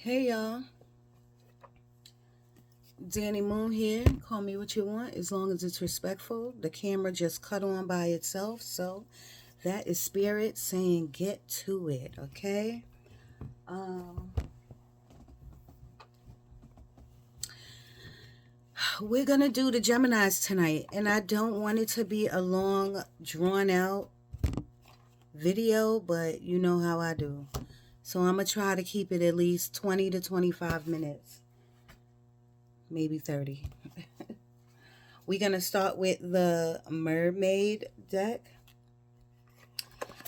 Hey y'all, Danny Moon here. Call me what you want as long as it's respectful. The camera just cut on by itself, so that is spirit saying get to it, okay? Um we're gonna do the Geminis tonight, and I don't want it to be a long, drawn out video, but you know how I do. So I'm gonna try to keep it at least 20 to 25 minutes, maybe 30. We're going to start with the mermaid deck.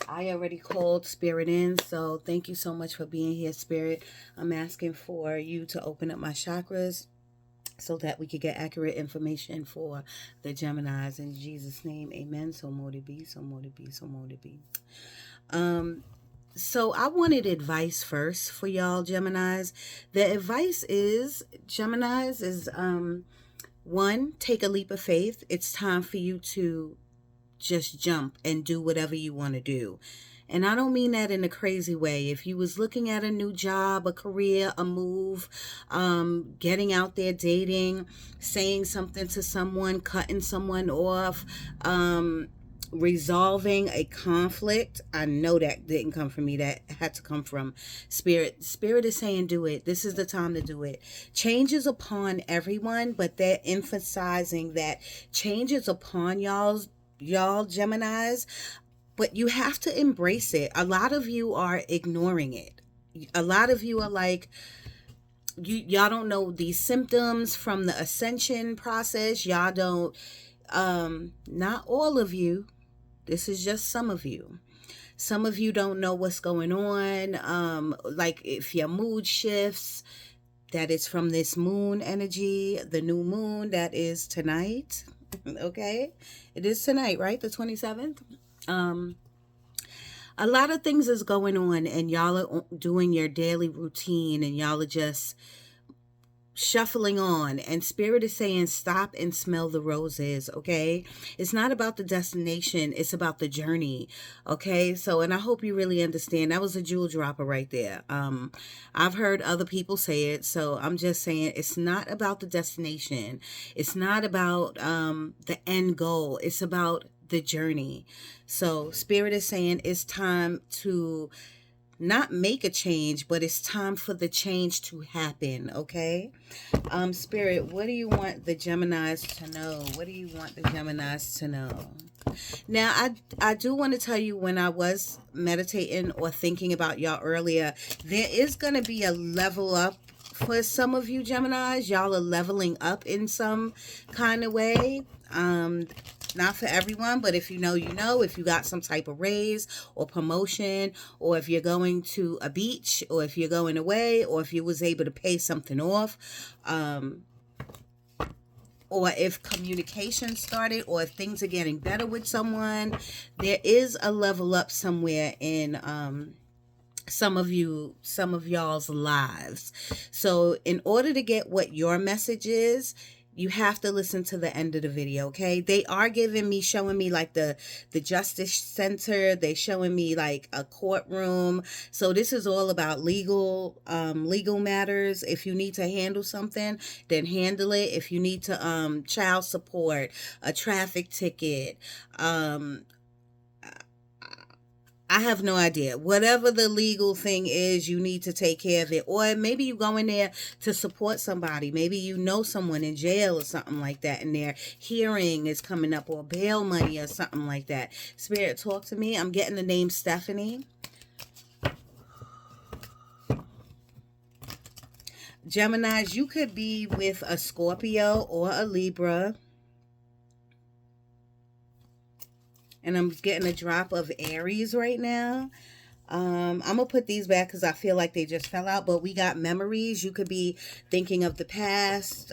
I already called Spirit in, so thank you so much for being here, Spirit. I'm asking for you to open up my chakras so that we could get accurate information for the Geminis. In Jesus' name, amen. So mote it be, so mote it be, so mote it be. So I wanted advice first for y'all Geminis. The advice is, Geminis, is one, take a leap of faith. It's time for you to just jump and do whatever you want to do. And I don't mean that in a crazy way. If you was looking at a new job, a career, a move, getting out there dating, saying something to someone, cutting someone off, resolving a conflict. I know that didn't come from me. That had to come from Spirit. Spirit is saying do it. This is the time to do it. Change is upon everyone, but they're emphasizing that change is upon y'all Geminis, but you have to embrace it. A lot of you are ignoring it. A lot of you are like, y'all don't know these symptoms from the ascension process. Y'all don't, not all of you. This is just some of you. Some of you don't know what's going on. Like if your mood shifts, that is from this moon energy, the new moon that is tonight. Okay, it is tonight, right? The 27th. A lot of things is going on, and y'all are doing your daily routine, and y'all are just shuffling on, and Spirit is saying stop and smell the roses. Okay, it's not about the destination, it's about the journey. Okay, so, and I hope you really understand, that was a jewel dropper right there. I've heard other people say it, so I'm just saying it's not about the destination, it's not about the end goal, it's about the journey. So Spirit is saying it's time to not make a change, but it's time for the change to happen. Okay, Spirit, what do you want the Geminis to know? What do you want the Geminis to know? Now, I do want to tell you, when I was meditating or thinking about y'all earlier, there is going to be a level up for some of you Geminis. Y'all are leveling up in some kind of way. Not for everyone, but if you know, you know, if you got some type of raise or promotion, or if you're going to a beach, or if you're going away, or if you was able to pay something off, or if communication started, or if things are getting better with someone, there is a level up somewhere in some of y'all's lives. So in order to get what your message is, you have to listen to the end of the video. Okay, they are showing me like the justice center. They showing me like a courtroom. So this is all about legal matters. If you need to handle something, then handle it. If you need to child support, a traffic ticket, I have no idea. Whatever the legal thing is, you need to take care of it. Or maybe you go in there to support somebody. Maybe you know someone in jail or something like that, and their hearing is coming up, or bail money or something like that. Spirit, talk to me. I'm getting the name Stephanie. Geminis, you could be with a Scorpio or a Libra. And I'm getting a drop of Aries right now. I'm gonna put these back because I feel like they just fell out. But we got memories. You could be thinking of the past,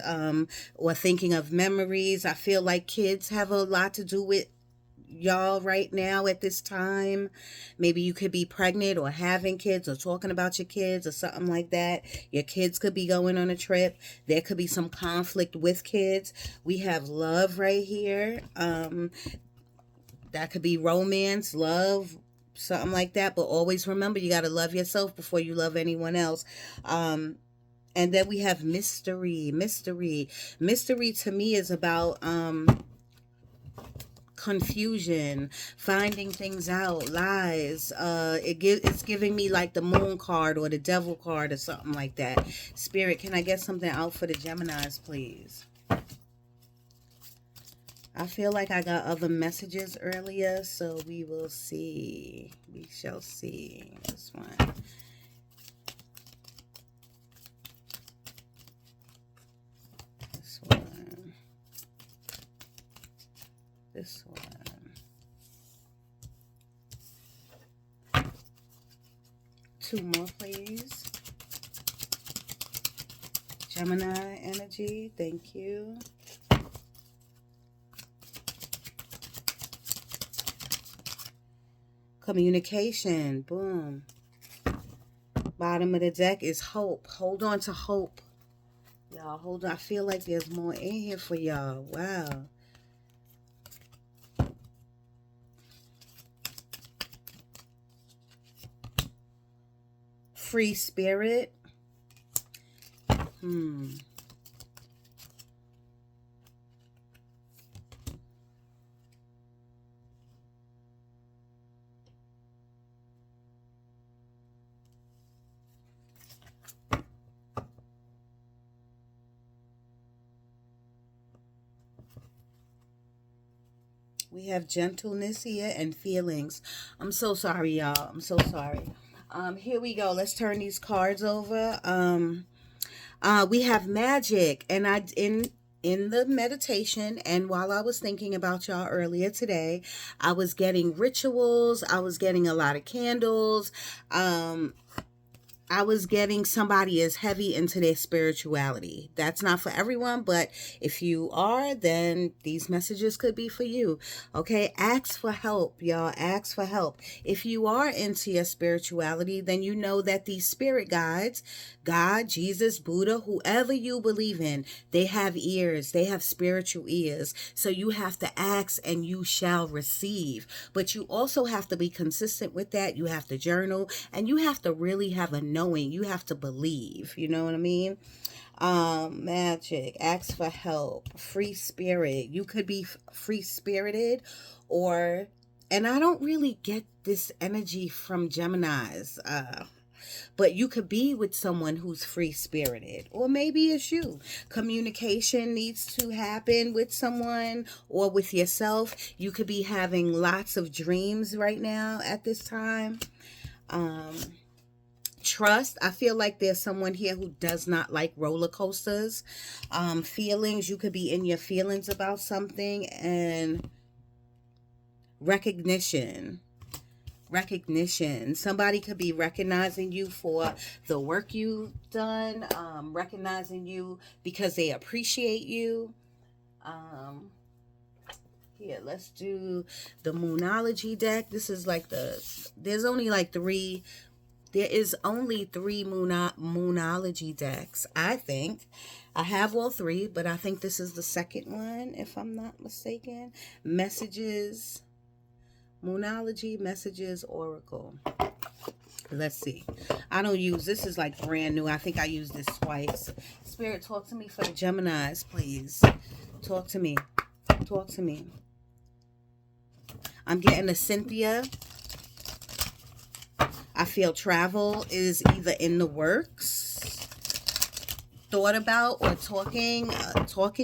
or thinking of memories. I feel like kids have a lot to do with y'all right now at this time. Maybe you could be pregnant or having kids, or talking about your kids or something like that. Your kids could be going on a trip. There could be some conflict with kids. We have love right here. That could be romance, love, something like that. But always remember, you got to love yourself before you love anyone else. And then we have mystery. Mystery to me is about confusion, finding things out, lies. It's giving me like the moon card or the devil card or something like that. Spirit, can I get something out for the Geminis, please? I feel like I got other messages earlier, so we will see. We shall see. This one. This one. This one. Two more, please. Gemini energy. Thank you. Communication. Boom. Bottom of the deck is hope. Hold on to hope. Y'all, hold on. I feel like there's more in here for y'all. Wow. Free spirit. We have gentleness here and feelings. I'm so sorry, y'all. I'm so sorry. Here we go. Let's turn these cards over. We have magic, and in the meditation, and while I was thinking about y'all earlier today, I was getting rituals. I was getting a lot of candles. I was getting somebody is heavy into their spirituality. That's not for everyone, but if you are, then these messages could be for you. Okay, ask for help, y'all. Ask for help. If you are into your spirituality, then you know that these spirit guides, God, Jesus, Buddha, whoever you believe in, they have ears. They have spiritual ears. So you have to ask and you shall receive. But you also have to be consistent with that. You have to journal, and you have to really have a knowing. You have to believe. You know what I mean? Magic. Ask for help. Free spirit. You could be free spirited, or, and I don't really get this energy from Geminis. But you could be with someone who's free spirited, or maybe it's you. Communication needs to happen with someone or with yourself. You could be having lots of dreams right now at this time. Trust. I feel like there's someone here who does not like roller coasters. Feelings. You could be in your feelings about something. And recognition. Somebody could be recognizing you for the work you've done, recognizing you because they appreciate you. Here, let's do the Moonology deck. This is like there's only like three. There is only three Moonology decks, I think. I have all three, but I think this is the second one, if I'm not mistaken. Messages. Moonology, Messages, Oracle. Let's see. I don't use, this is like brand new. I think I used this twice. Spirit, talk to me for the Geminis, please. Talk to me. Talk to me. I'm getting a Cynthia. I feel travel is either in the works, thought about, or talking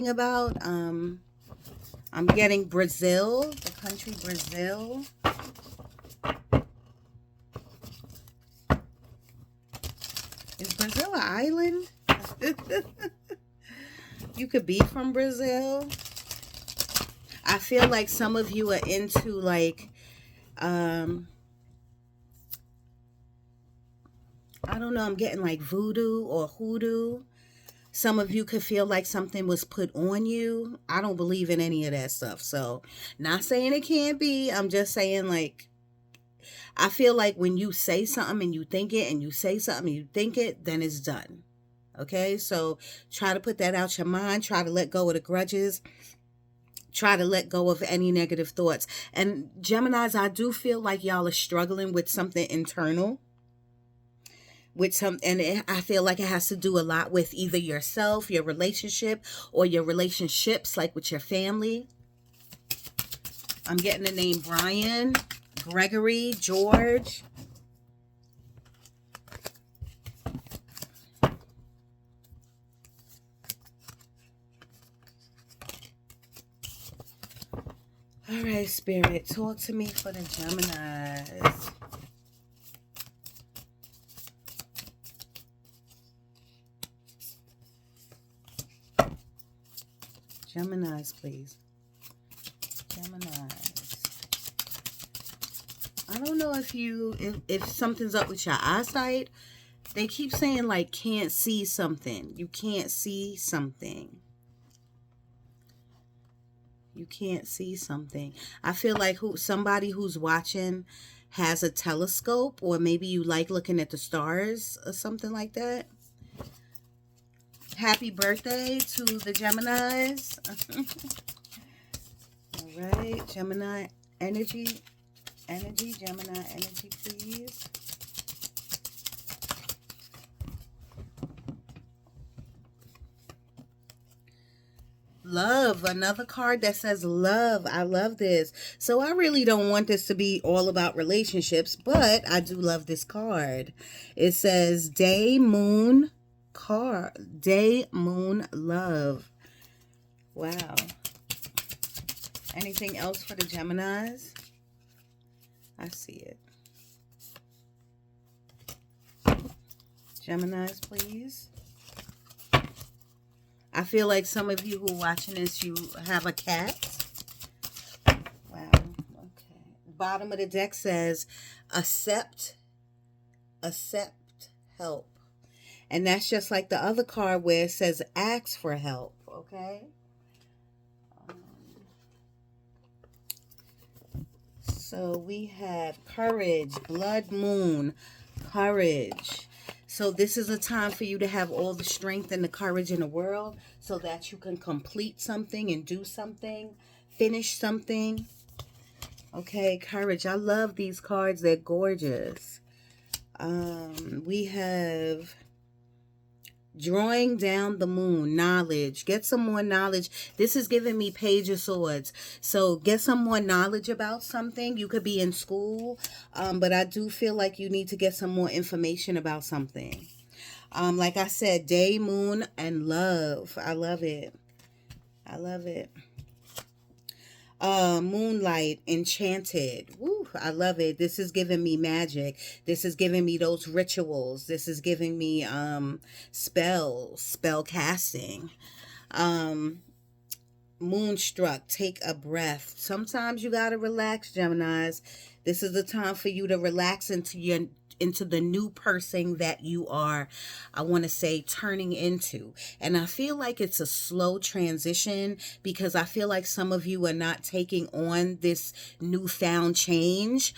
about. I'm getting Brazil, the country Brazil. Is Brazil an island? You could be from Brazil. I feel like some of you are into like, I don't know, I'm getting like voodoo or hoodoo. Some of you could feel like something was put on you. I don't believe in any of that stuff. So, not saying it can't be. I'm just saying, like, I feel like when you say something and you think it, and you say something and you think it, then it's done. Okay? So, try to put that out your mind. Try to let go of the grudges. Try to let go of any negative thoughts. And Geminis, I do feel like y'all are struggling with something internal, I feel like it has to do a lot with either yourself, your relationship, or your relationships, like with your family. I'm getting the name Brian, Gregory, George. All right, Spirit, talk to me for the Geminis. Geminis, please. Geminis. I don't know if something's up with your eyesight. They keep saying like can't see something. You can't see something. You can't see something. I feel like somebody who's watching has a telescope, or maybe you like looking at the stars or something like that. Happy birthday to the Geminis. All right, Gemini energy. Gemini energy, please. Love, another card that says love. I love this. So I really don't want this to be all about relationships, but I do love this card. It says day, moon, day, moon, love. Wow. Anything else for the Geminis? I see it. Geminis, please. I feel like some of you who are watching this, you have a cat. Wow. Okay. Bottom of the deck says, accept, help. And that's just like the other card where it says, ask for help. Okay. So we have courage, blood moon, courage. So this is a time for you to have all the strength and the courage in the world so that you can complete something and do something, finish something. Okay, courage. I love these cards. They're gorgeous. We have drawing down the moon, knowledge. Get some more knowledge. This is giving me Page of Swords. So get some more knowledge about something. You could be in school, but I do feel like you need to get some more information about something. Like I said, day, moon, and love. I love it. I love it. Moonlight, enchanted. Woo, I love it. This is giving me magic. This is giving me those rituals. This is giving me spell casting. Moonstruck, take a breath. Sometimes you gotta relax, Geminis. This is the time for you to relax into the new person that you are, I want to say, turning into. And I feel like it's a slow transition because I feel like some of you are not taking on this newfound change.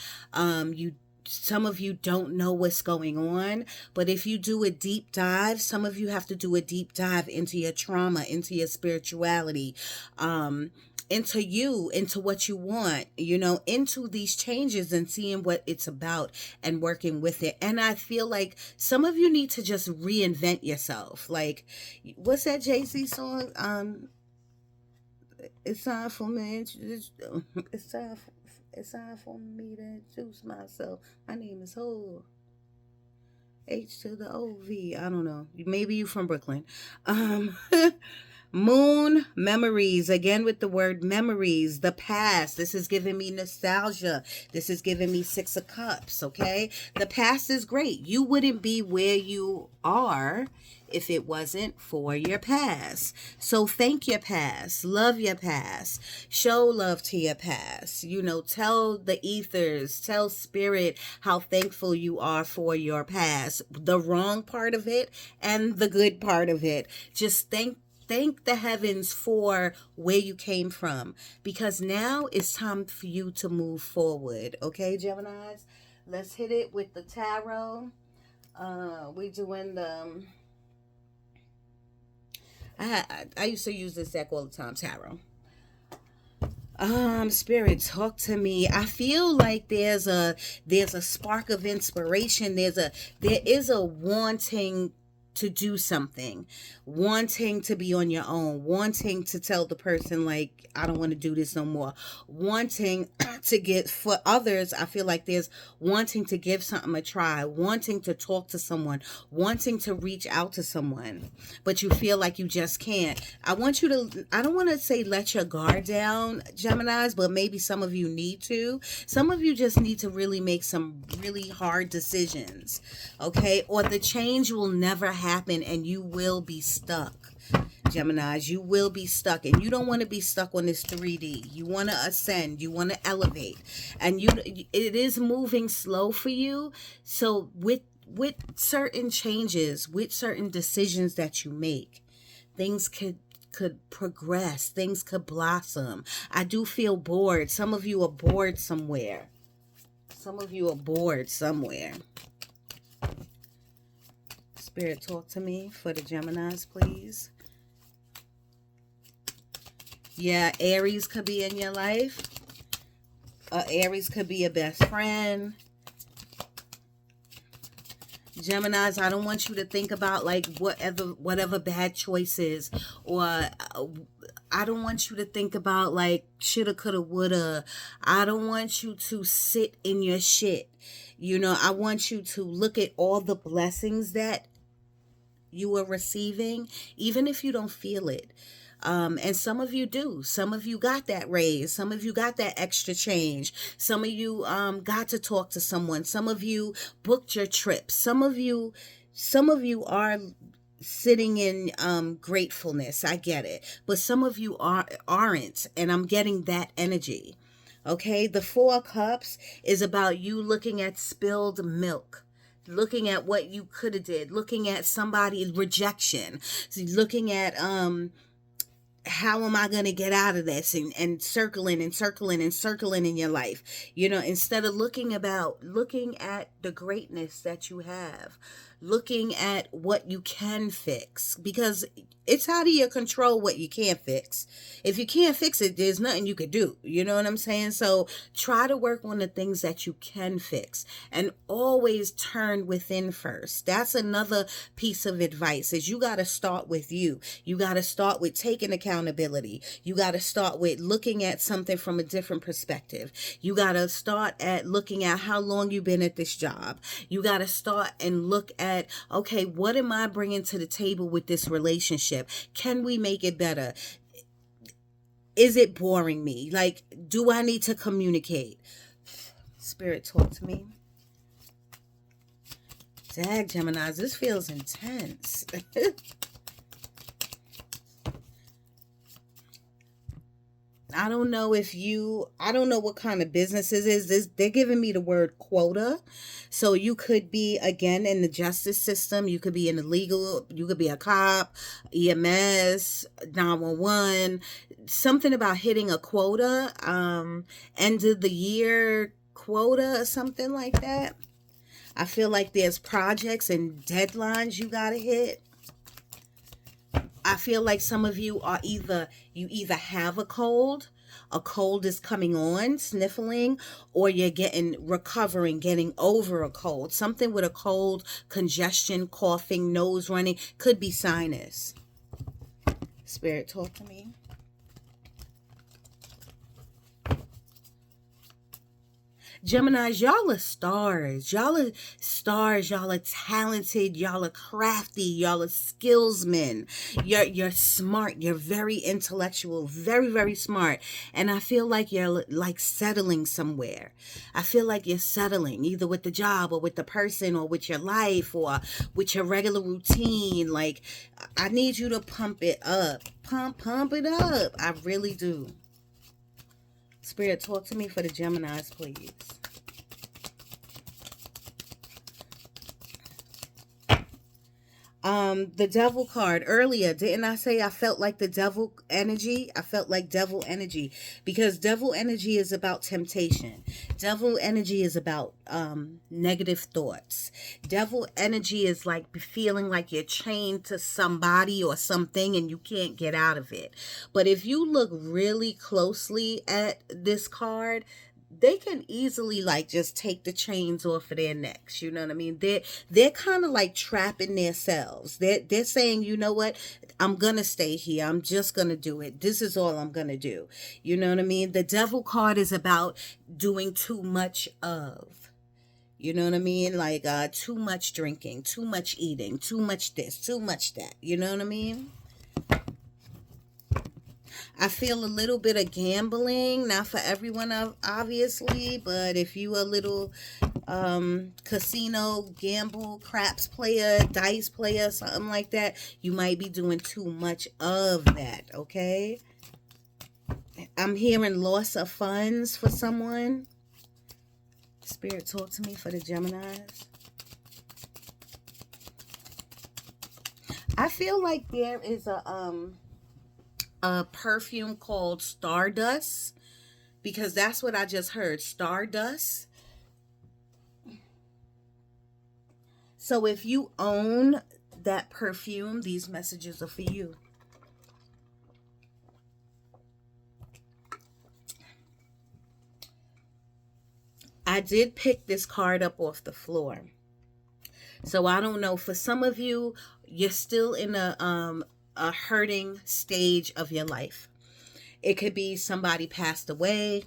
Some of you don't know what's going on, but if you do a deep dive, some of you have to do a deep dive into your trauma, into your spirituality, into you, into what you want, into these changes and seeing what it's about and working with it. And I feel like some of you need to just reinvent yourself. Like, what's that Jay-Z song? It's time for me. It's time for me to introduce myself. My name is Ho. H to the O-V. I don't know. Maybe you from Brooklyn. Moon, memories. Again with the word memories. The past. This is giving me nostalgia. This is giving me Six of Cups, okay? The past is great. You wouldn't be where you are if it wasn't for your past. So thank your past. Love your past. Show love to your past. Tell the ethers, tell spirit how thankful you are for your past. The wrong part of it and the good part of it. Just thank the heavens for where you came from, because now it's time for you to move forward. Okay, Geminis? Let's hit it with the tarot. We're doing the... I used to use this deck all the time, tarot. Spirit, talk to me. I feel like there's a spark of inspiration. There is a wanting to do something, wanting to be on your own, wanting to tell the person like I don't want to do this no more, wanting to get for others. I feel like there's wanting to give something a try, wanting to talk to someone, wanting to reach out to someone, but you feel like you just can't. I don't want to say let your guard down, Geminis, but maybe some of you need to. Some of you just need to really make some really hard decisions, okay? Or the change will never happen and you will be stuck. Geminis, you will be stuck, and you don't want to be stuck on this 3D. You want to ascend, you want to elevate, and it is moving slow for you. So with certain changes, with certain decisions that you make, things could progress, things could blossom. I do feel bored. Some of you are bored somewhere. Some of you are bored somewhere. Spirit, talk to me for the Geminis, please. Yeah, Aries could be in your life. Aries could be a best friend. Geminis, I don't want you to think about like whatever bad choices, or I don't want you to think about like shoulda, coulda, woulda. I don't want you to sit in your shit. I want you to look at all the blessings that you are receiving, even if you don't feel it. And some of you do. Some of you got that raise. Some of you got that extra change. Some of you got to talk to someone. Some of you booked your trip. Some of you are sitting in gratefulness. I get it. But some of you aren't, and I'm getting that energy. Okay? The 4 of Cups is about you looking at spilled milk, looking at what you could have did, looking at somebody's rejection, looking at how am I going to get out of this, and circling and circling and circling in your life, instead of looking at the greatness that you have, looking at what you can fix, because it's out of your control what you can't fix. If you can't fix it, there's nothing you could do. You know what I'm saying? So try to work on the things that you can fix, and always turn within first. That's another piece of advice, is you got to start with you. You got to start with taking accountability. You got to start with looking at something from a different perspective. You got to start at looking at how long you've been at this job. You got to start and look at, okay, what am I bringing to the table with this relationship? Can we make it better? Is it boring me? Like, do I need to communicate? Spirit, talk to me. Dag, Geminis, this feels intense. I don't know what kind of business this is. They're giving me the word quota. So you could be, again, in the justice system. You could be in the legal. You could be a cop, EMS, 911. Something about hitting a quota, end of the year quota or something like that. I feel like there's projects and deadlines you got to hit. I feel like some of you are either have a cold is coming on, sniffling, or you're recovering, getting over a cold. Something with a cold, congestion, coughing, nose running, could be sinus. Spirit, talk to me. Geminis, y'all are stars. Y'all are stars. Y'all are talented. Y'all are crafty. Y'all are skillsmen. You're smart. You're very intellectual. Very, very smart. And I feel like you're like settling somewhere. I feel like you're settling either with the job or with the person or with your life or with your regular routine. Like, I need you to pump it up. Pump it up. I really do. Spirit, talk to me for the Geminis, please. The devil card earlier, didn't I say I felt like the devil energy? I felt like devil energy, because devil energy is about temptation. Devil energy is about negative thoughts. Devil energy is like feeling like you're chained to somebody or something and you can't get out of it. But if you look really closely at this card, they can easily like just take the chains off of their necks. You know what I mean? They're kind of like trapping themselves. They're saying, you know what? I'm gonna stay here. I'm just gonna do it. This is all I'm gonna do. You know what I mean? The devil card is about doing too much of. You know what I mean? Like too much drinking, too much eating, too much this, too much that. You know what I mean? I feel a little bit of gambling, not for everyone obviously, but if you a little casino, gamble, craps player, dice player, something like that, you might be doing too much of that, okay? I'm hearing loss of funds for someone. Spirit, talk to me for the Geminis. I feel like there is a perfume called Stardust, because that's what I just heard, Stardust. So if you own that perfume, these messages are for you. I did pick this card up off the floor. So I don't know, for some of you, you're still in a hurting stage of your life. It could be somebody passed away.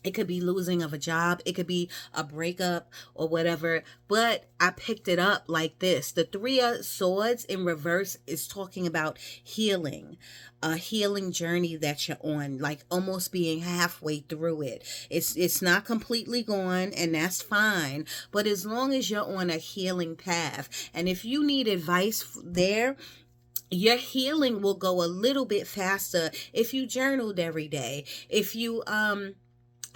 It could be losing of a job. It could be a breakup or whatever. But I picked it up like this. The Three of Swords in reverse is talking about healing. A healing journey that you're on, like almost being halfway through it. It's not completely gone, and that's fine. But as long as you're on a healing path, and if you need advice there, your healing will go a little bit faster if you journaled every day. If you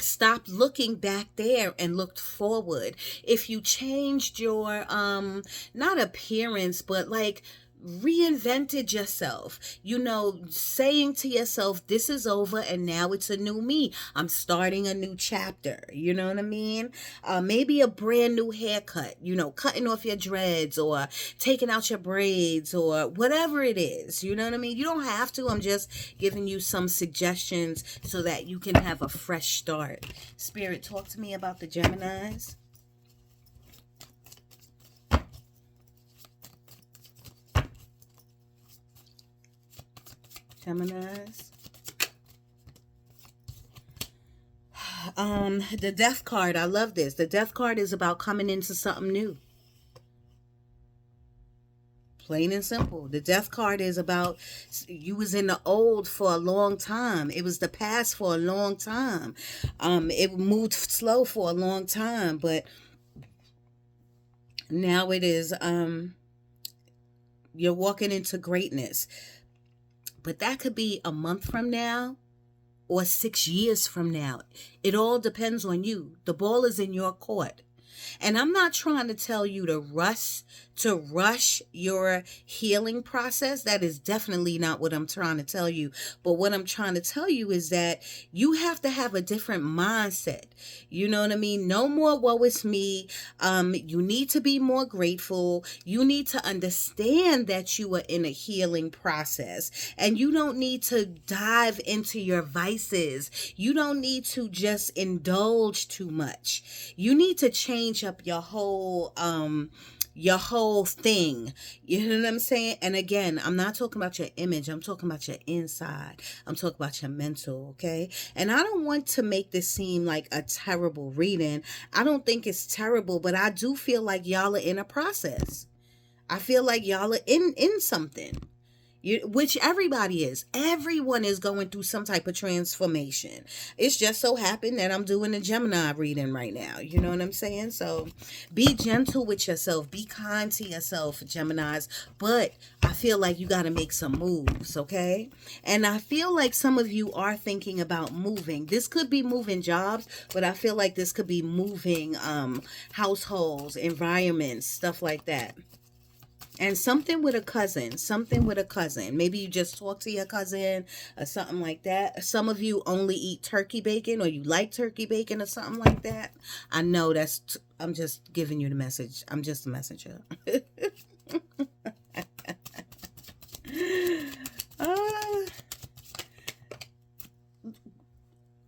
stopped looking back there and looked forward. If you changed your not appearance, but like reinvented yourself, you know, saying to yourself, this is over and now it's a new me. I'm starting a new chapter. You know what I mean? Maybe a brand new haircut, you know, cutting off your dreads or taking out your braids or whatever it is. You know what I mean? You don't have to. I'm just giving you some suggestions so that you can have a fresh start. Spirit, talk to me about the Geminis. Geminis. The Death card. I love this. The Death card is about coming into something new. Plain and simple. The Death card is about you was in the old for a long time. It was the past for a long time. It moved slow for a long time, but now it is you're walking into greatness. But that could be a month from now or 6 years from now. It all depends on you. The ball is in your court. And I'm not trying to tell you to rush your healing process. That is definitely not what I'm trying to tell you. But what I'm trying to tell you is that you have to have a different mindset. You know what I mean? No more woe is me. You need to be more grateful. You need to understand that you are in a healing process, and you don't need to dive into your vices. You don't need to just indulge too much. You need to change up your whole thing. You know what I'm saying? And again, I'm not talking about your image. I'm talking about your inside. I'm talking about your mental, okay? And I don't want to make this seem like a terrible reading. I don't think it's terrible, but I do feel like y'all are in a process. I feel like y'all are in something. Which everybody is. Everyone is going through some type of transformation. It's just so happened that I'm doing a Gemini reading right now. You know what I'm saying? So be gentle with yourself. Be kind to yourself, Geminis. But I feel like you got to make some moves, okay? And I feel like some of you are thinking about moving. This could be moving jobs, but I feel like this could be moving households, environments, stuff like that. And something with a cousin, something with a cousin. Maybe you just talk to your cousin or something like that. Some of you only eat turkey bacon, or you like turkey bacon or something like that. I know I'm just giving you the message. I'm just a messenger. uh,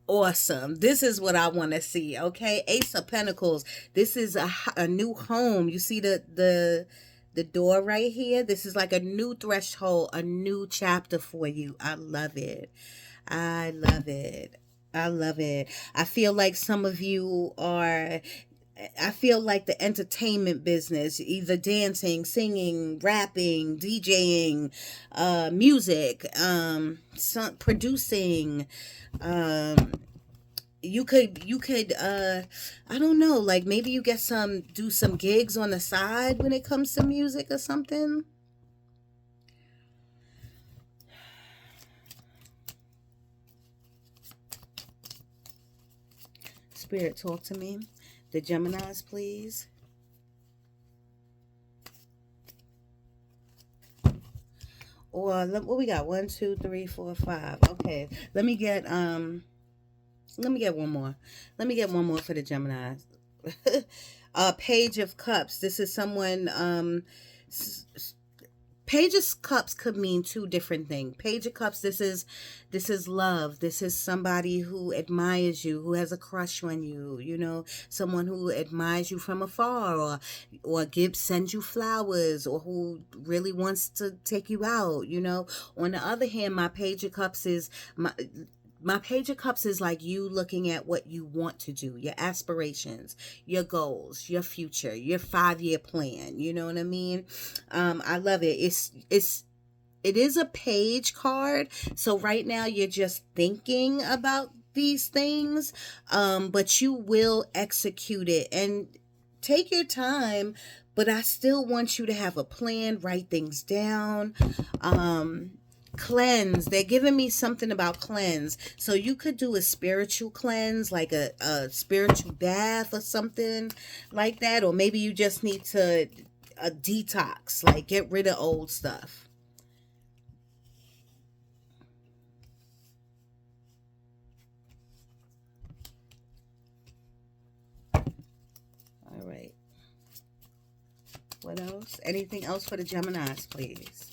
awesome. This is what I want to see. Okay. Ace of Pentacles. This is a new home. You see the door right here? This is like a new threshold, a new chapter for you. I love it. I love it. I love it. I feel like some of you are, I feel like the entertainment business, either dancing, singing, rapping, DJing, music, producing, um, you could I don't know, like maybe you do some gigs on the side when it comes to music or something. Spirit, talk to me. The Geminis, please. Or what we got? 1, 2, 3, 4, 5. Okay. Let me get one more. Let me get one more for the Geminis. Page of Cups. This is someone Page of Cups could mean two different things. Page of Cups, this is love. This is somebody who admires you, who has a crush on you, you know, someone who admires you from afar, or sends you flowers, or who really wants to take you out, you know. On the other hand, my Page of Cups is my Page of Cups is like you looking at what you want to do, your aspirations, your goals, your future, your 5-year plan. You know what I mean? I love it. It is a page card. So right now you're just thinking about these things, but you will execute it, and take your time. But I still want you to have a plan, write things down. Cleanse. They're giving me something about cleanse. So you could do a spiritual cleanse, like a spiritual bath or something like that. Or maybe you just need to a detox, like get rid of old stuff. All right. What else? Anything else for the Geminis, please?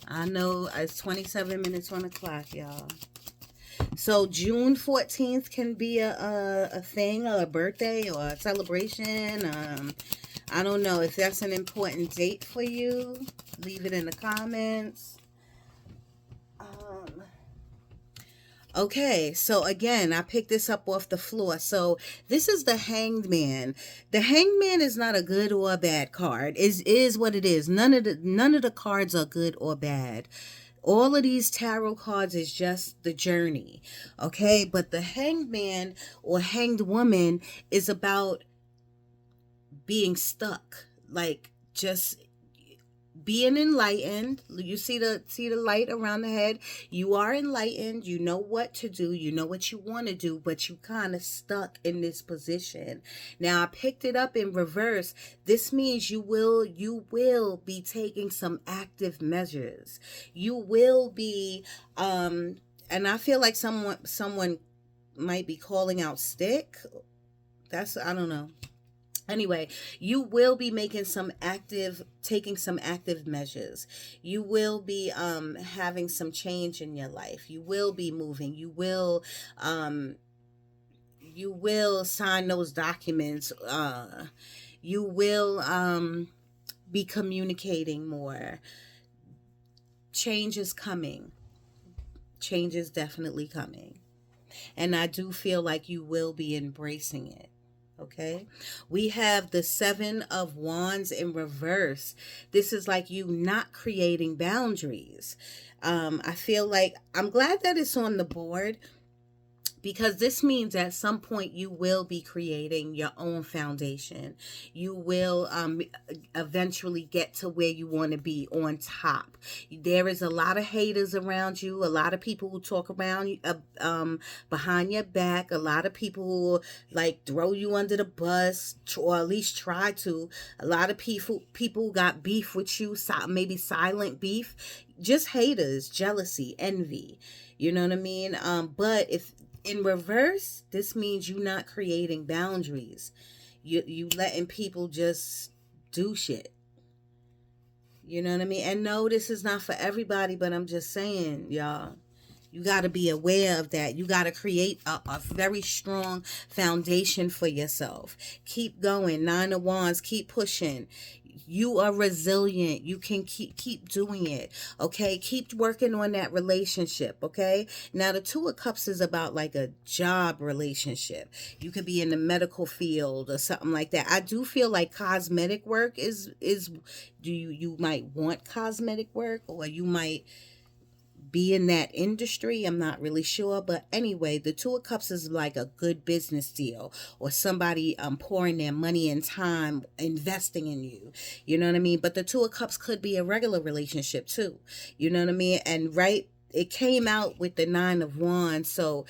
I know it's 27 minutes on the clock, y'all. So June 14th can be a thing, or a birthday, or a celebration. I don't know if that's an important date for you. Leave it in the comments. Okay, so again, I picked this up off the floor. So this is the Hanged Man. The Hanged Man is not a good or a bad card. Is what it is. None of the cards are good or bad. All of these tarot cards is just the journey. Okay, but the Hanged Man or Hanged Woman is about being stuck, like just being enlightened. You see the light around the head. You are enlightened. You know what to do. You know what you want to do, but you kind of stuck in this position. Now I picked it up in reverse. This means you will be taking some active measures. You will be and I feel like someone might be calling out stick. I don't know. Anyway, you will be taking some active measures. You will be having some change in your life. You will be moving. You will sign those documents. You will be communicating more. Change is coming. Change is definitely coming. And I do feel like you will be embracing it. Okay, we have the 7 of Wands in reverse. This is like you not creating boundaries. I feel like I'm glad that it's on the board. because this means at some point you will be creating your own foundation. You will eventually get to where you want to be on top. There is a lot of haters around you, a lot of people who talk around you, behind your back, a lot of people who like throw you under the bus, or at least try to. A lot of people got beef with you, maybe silent beef, just haters, jealousy, envy. You know what I mean? But if in reverse, this means you not creating boundaries. You letting people just do shit. You know what I mean? And no, this is not for everybody, but I'm just saying, y'all, you got to be aware of that. You got to create a very strong foundation for yourself. Keep going. Nine of Wands, keep pushing. You are resilient. You can keep doing it. Okay? Keep working on that relationship. Okay? Now, the Two of Cups is about like a job relationship. You could be in the medical field or something like that. I do feel like cosmetic work is you might want cosmetic work, or you might be in that industry. I'm not really sure, but anyway, the Two of Cups is like a good business deal, or somebody pouring their money and time investing in you. You know what I mean? But the Two of Cups could be a regular relationship too. You know what I mean? And right, it came out with the Nine of Wands. So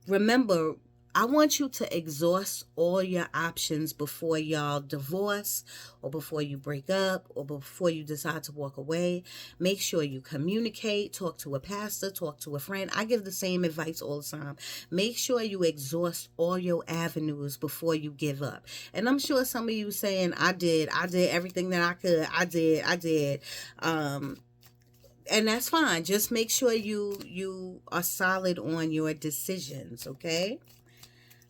remember, I want you to exhaust all your options before y'all divorce, or before you break up, or before you decide to walk away. Make sure you communicate, talk to a pastor, talk to a friend. I give the same advice all the time. Make sure you exhaust all your avenues before you give up. And I'm sure some of you saying, I did everything that I could. I did. And that's fine. Just make sure you are solid on your decisions, okay?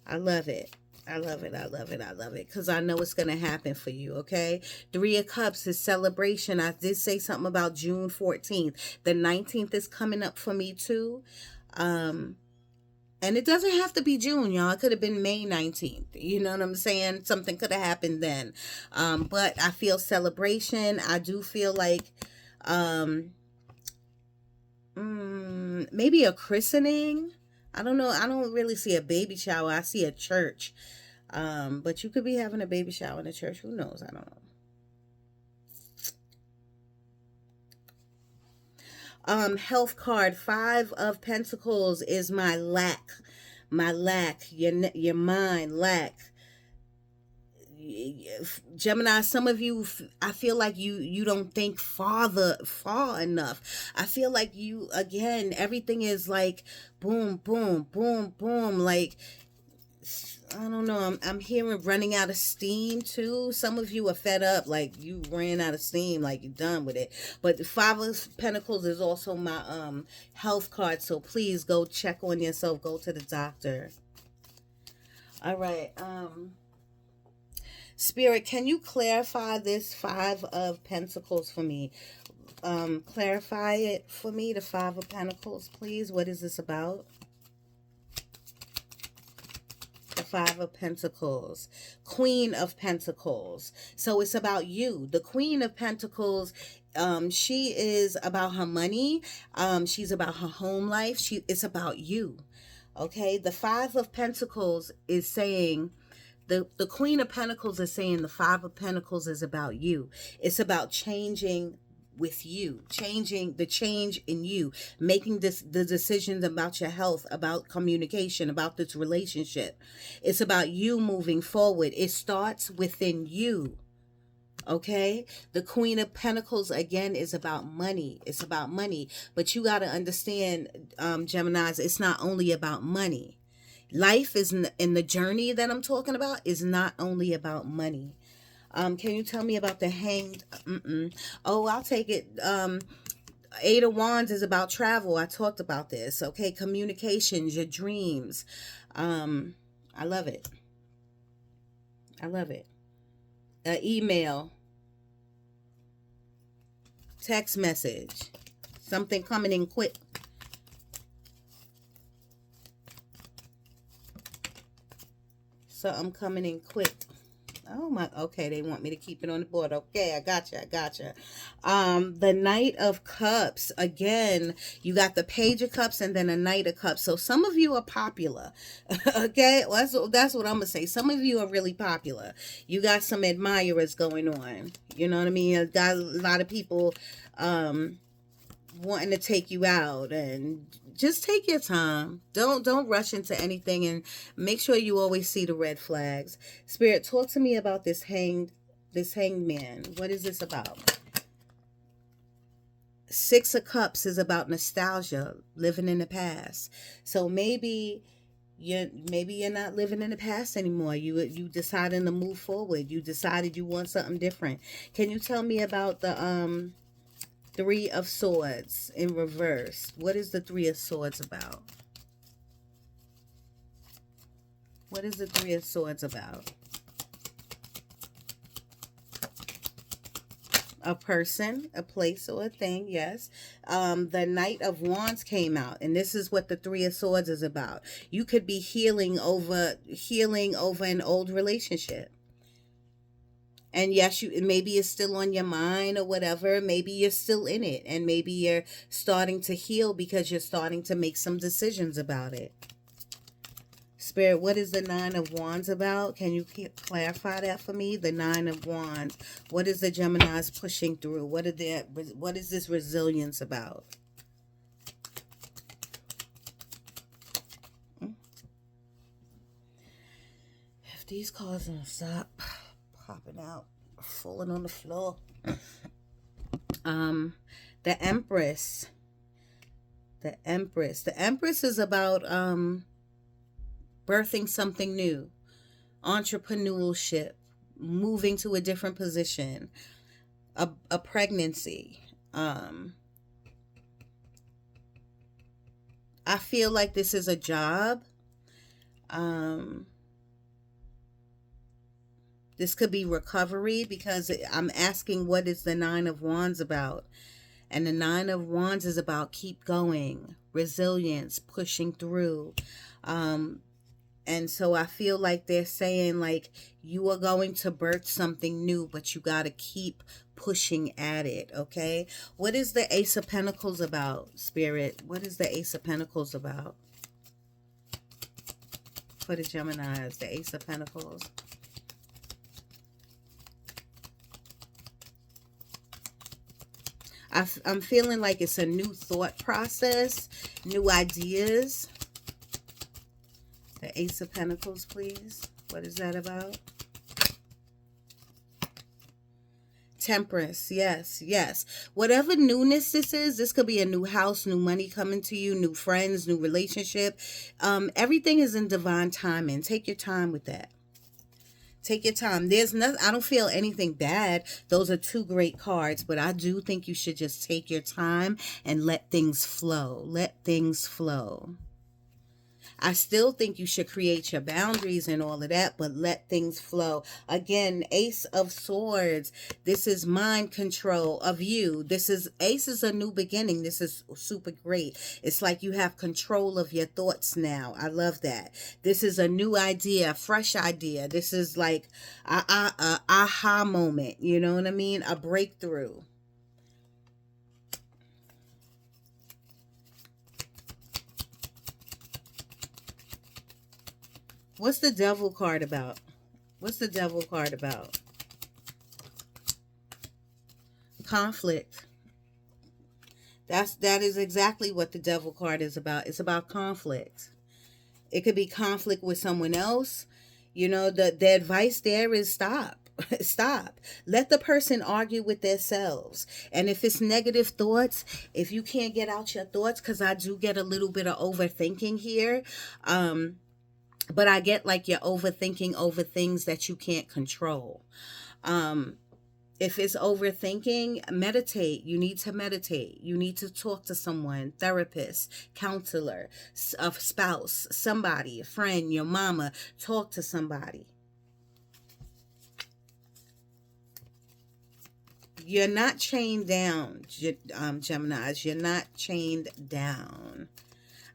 I love it. I love it. I love it. I love it. Because I know it's going to happen for you, okay? Three of Cups is celebration. I did say something about June 14th. The 19th is coming up for me too. And it doesn't have to be June, y'all. It could have been May 19th. You know what I'm saying? Something could have happened then. But I feel celebration. I do feel like maybe a christening. I don't know. I don't really see a baby shower. I see a church. But you could be having a baby shower in a church. Who knows? I don't know. Health card, Five of Pentacles is my lack. Your mind lack. Gemini, some of you, I feel like you don't think far enough. I feel like you, again, everything is like boom, boom, boom, boom. Like, I don't know. I'm hearing running out of steam too. Some of you are fed up, like you ran out of steam, like you're done with it. But the Five of Pentacles is also my health card. So please go check on yourself. Go to the doctor. All right. Spirit, can you clarify this Five of Pentacles for me? Clarify it for me, the Five of Pentacles, please. What is this about? The Five of Pentacles. Queen of Pentacles. So it's about you. The Queen of Pentacles, she is about her money. She's about her home life. It's about you. Okay? The Five of Pentacles is saying... The Queen of Pentacles is saying the Five of Pentacles is about you. It's about changing with you, the change in you, making the decisions about your health, about communication, about this relationship. It's about you moving forward. It starts within you. Okay? The Queen of Pentacles, again, is about money. It's about money. But you got to understand, Geminis, it's not only about money. Life is in the journey that I'm talking about is not only about money. Can you tell me about the Hanged? Oh, I'll take it. Eight of Wands is about travel. I talked about this. Okay, communications, your dreams. I love it. I love it. Email, text message, something coming in quick. Something coming in quick. Oh my, okay, they want me to keep it on the board. Okay, I gotcha, I gotcha. The Knight of Cups, again, you got the Page of Cups and then a Knight of Cups. So some of you are popular. Okay, well, that's what I'm gonna say. Some of you are really popular. You got some admirers going on. You know what I mean? You got a lot of people wanting to take you out, and just take your time. Don't rush into anything, and make sure you always see the red flags. Spirit, talk to me about this hanged man. What is this about? Six of Cups is about nostalgia, living in the past. So maybe you're not living in the past anymore. You deciding to move forward. You decided you want something different. Can you tell me about the Three of Swords in reverse? What is the Three of Swords about? What is the Three of Swords about? A person, a place, or a thing, yes. The Knight of Wands came out, and this is what the Three of Swords is about. You could be healing over an old relationship. And yes, maybe it's still on your mind or whatever. Maybe you're still in it, and maybe you're starting to heal because you're starting to make some decisions about it. Spirit, what is the Nine of Wands about? Can you clarify that for me? The Nine of Wands. What is the Geminis pushing through? What is this resilience about? If these cards don't stop popping out, falling on the floor. The Empress. The Empress. The Empress is about birthing something new, entrepreneurship, moving to a different position, a pregnancy. I feel like this is a job. This could be recovery, because I'm asking what is the Nine of Wands about. And the Nine of Wands is about keep going, resilience, pushing through. And so I feel like they're saying, like, you are going to birth something new, but you got to keep pushing at it, okay? What is the Ace of Pentacles about, Spirit? What is the Ace of Pentacles about? For the Geminis, the Ace of Pentacles. I'm feeling like it's a new thought process, new ideas. The Ace of Pentacles, please. What is that about? Temperance, yes, yes. Whatever newness this is, this could be a new house, new money coming to you, new friends, new relationship. Everything is in divine timing. Take your time with that. Take your time. There's nothing, I don't feel anything bad. Those are two great cards, but I do think you should just take your time and let things flow. Let things flow. I still think you should create your boundaries and all of that, but let things flow. Again, Ace of Swords. This is mind control of you. Ace is a new beginning. This is super great. It's like you have control of your thoughts now. I love that. This is a new idea, a fresh idea. This is like a aha moment. You know what I mean? A breakthrough. What's the Devil card about? What's the Devil card about? Conflict. That is exactly what the Devil card is about. It's about conflict. It could be conflict with someone else. You know, the advice there is stop. Stop. Let the person argue with themselves. And if it's negative thoughts, if you can't get out your thoughts, because I do get a little bit of overthinking here, but I get like you're overthinking over things that you can't control. If it's overthinking, meditate. You need to meditate. You need to talk to someone, therapist, counselor, a spouse, somebody, a friend, your mama. Talk to somebody. You're not chained down, Geminis. You're not chained down.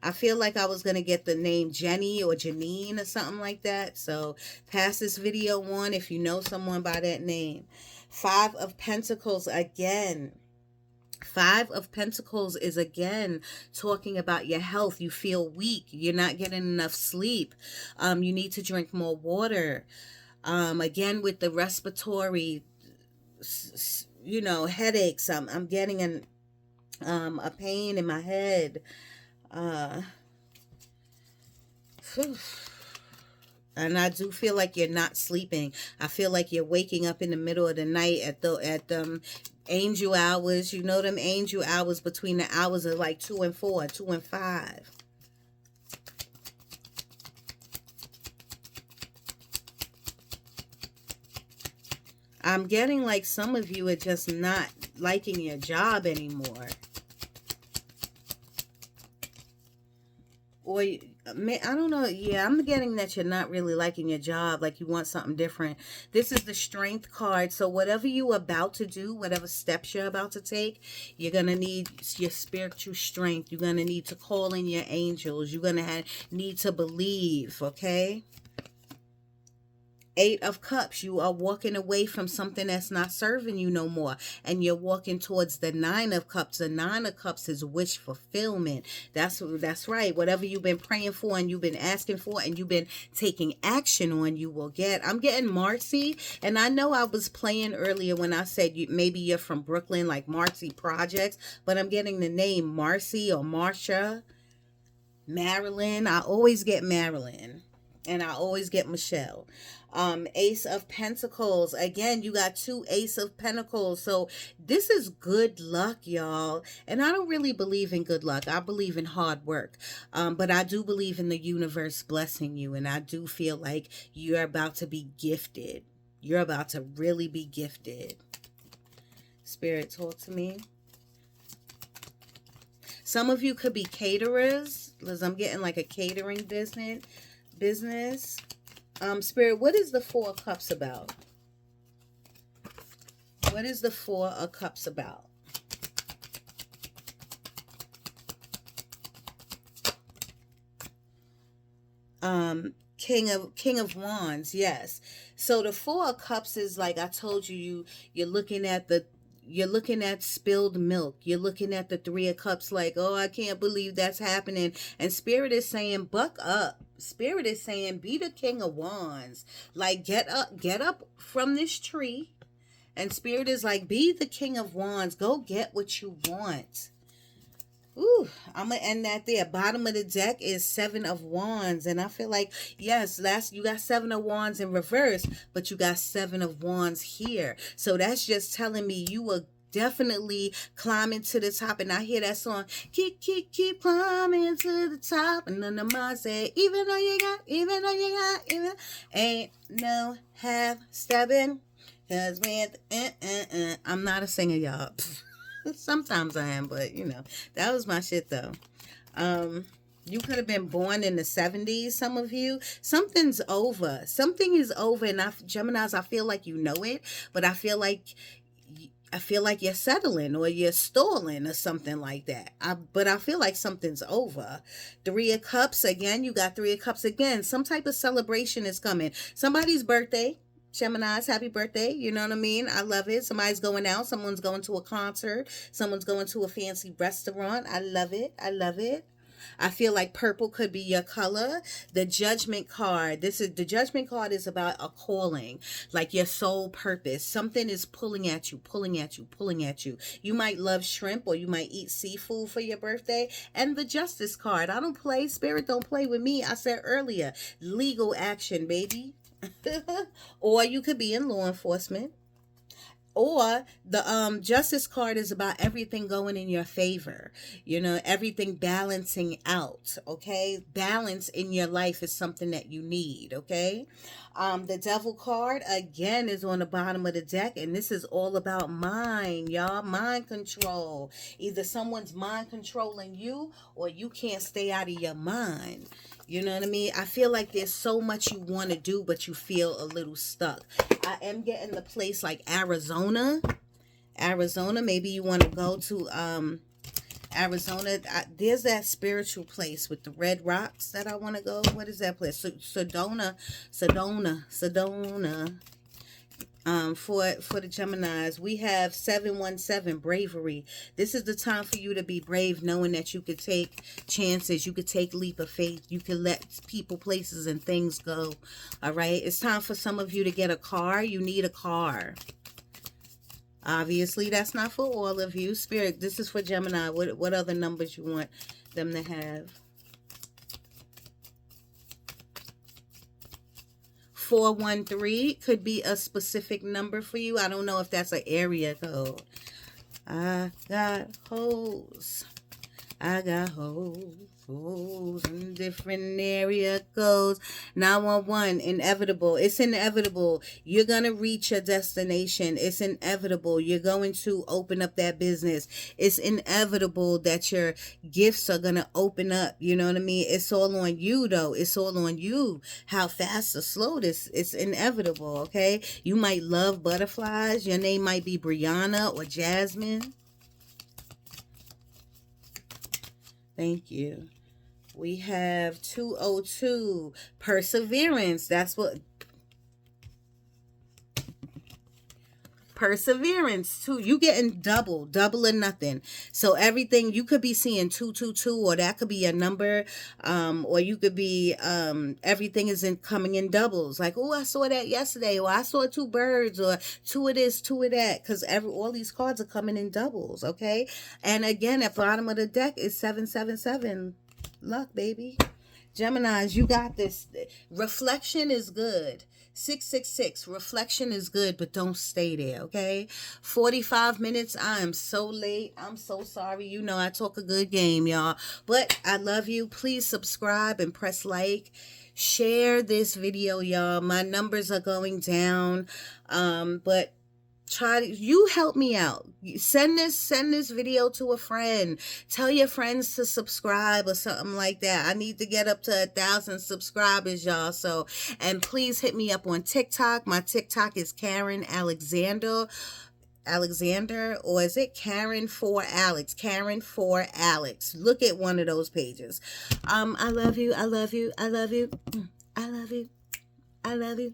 I feel like I was going to get the name Jenny or Janine or something like that. So pass this video on if you know someone by that name. Five of Pentacles again. Five of Pentacles is again talking about your health. You feel weak. You're not getting enough sleep. You need to drink more water. Again, with the respiratory, headaches. I'm getting a pain in my head. And I do feel like you're not sleeping. I feel like you're waking up in the middle of the night at angel hours. You know them angel hours between the hours of like 2 and 4, 2 and 5. I'm getting like some of you are just not liking your job anymore. Or, I don't know. Yeah, I'm getting that you're not really liking your job. Like you want something different. This is the Strength card. So whatever you're about to do, whatever steps you're about to take, you're going to need your spiritual strength. You're going to need to call in your angels. You're going to need to believe, okay? Eight of Cups, you are walking away from something that's not serving you no more. And you're walking towards the Nine of Cups. The Nine of Cups is wish fulfillment. That's right. Whatever you've been praying for and you've been asking for and you've been taking action on, you will get. I'm getting Marcy. And I know I was playing earlier when I said maybe you're from Brooklyn, like Marcy Projects. But I'm getting the name Marcy or Marsha. Marilyn. I always get Marilyn. And I always get Michelle. Ace of Pentacles. Again, you got 2 Ace of Pentacles. So this is good luck, y'all. And I don't really believe in good luck. I believe in hard work. But I do believe in the universe blessing you. And I do feel like you're about to be gifted. You're about to really be gifted. Spirit, talk to me. Some of you could be caterers. Because I'm getting like a catering business. Spirit, what is the Four of Cups about? What is the Four of Cups about? King of Wands, yes. So the Four of Cups is like I told you, you're looking at spilled milk. You're looking at the Three of Cups like, oh, I can't believe that's happening. And Spirit is saying, buck up. Spirit is saying, be the King of Wands. Like, get up from this tree. And Spirit is like, be the King of Wands. Go get what you want. Ooh, I'm going to end that there. Bottom of the deck is 7 of Wands. And I feel like, yes, you got 7 of Wands in reverse, but you got 7 of Wands here. So that's just telling me you were definitely climbing to the top. And I hear that song, keep climbing to the top. And then the mom say, even though you got, ain't no half stepping. Cause with, I'm not a singer, y'all. Sometimes I am, but that was my shit though. You could have been born in the 70s, some of you. Something's over. Something is over. And Geminis, I feel like you know it, but I feel like you're settling or you're stalling or something like that. But I feel like something's over. 3 of Cups, again, you got 3 of Cups again. Some type of celebration is coming. Somebody's birthday. Geminis, happy birthday. You know what I mean? I love it. Somebody's going out. Someone's going to a concert. Someone's going to a fancy restaurant. I love it. I love it. I feel like purple could be your color. The Judgment card. The Judgment card is about a calling, like your soul purpose. Something is pulling at you, pulling at you, pulling at you. You might love shrimp or you might eat seafood for your birthday. And the Justice card. I don't play. Spirit don't play with me. I said earlier, legal action, baby. Or you could be in law enforcement. Or the Justice card is about everything going in your favor. Everything balancing out, okay? Balance in your life is something that you need, okay? The Devil card, again, is on the bottom of the deck. And this is all about mind, y'all. Mind control. Either someone's mind controlling you or you can't stay out of your mind. You know what I mean? I feel like there's so much you want to do, but you feel a little stuck. I am getting the place like Arizona. Maybe you want to go to Arizona. There's that spiritual place with the red rocks that I want to go. What is that place? Sedona. For the Geminis, we have 717 bravery. This is the time for you to be brave, knowing that you could take chances, you could take leap of faith, you can let people, places, and things go. All right, it's time for some of you to get a car. You need a car. Obviously, that's not for all of you. Spirit, this is for Gemini. What other numbers you want them to have? 413 could be a specific number for you. I don't know if that's an area code. I got hoes. I got hoes in different area codes. 911, inevitable. It's inevitable. You're going to reach your destination. It's inevitable. You're going to open up that business. It's inevitable that your gifts are going to open up. You know what I mean? It's all on you, though. It's all on you. How fast or slow this. It's inevitable, okay? You might love butterflies. Your name might be Brianna or Jasmine. Thank you. We have 202, perseverance. That's what perseverance too. You getting double or nothing. So everything, you could be seeing 222, or that could be a number, or you could be everything is coming in doubles. Like, oh, I saw that yesterday, or I saw 2 birds, or 2 of this, 2 of that, because all these cards are coming in doubles. Okay, and again, at the bottom of the deck is 777. Luck, baby. Geminis, you got this. Reflection is good. 666, reflection is good, but don't stay there, okay? 45 minutes, I am so late. I'm so sorry. You know I talk a good game, y'all. But I love you. Please subscribe and press like. Share this video, y'all. My numbers are going down, but you help me out. Send this video to a friend. Tell your friends to subscribe or something like that. I need to get up to 1,000 subscribers, y'all. So, and please hit me up on TikTok. My TikTok is Karen Alexander, or is it Karen for Alex? Karen for Alex. Look at one of those pages. I love you. I love you. I love you. I love you. I love you.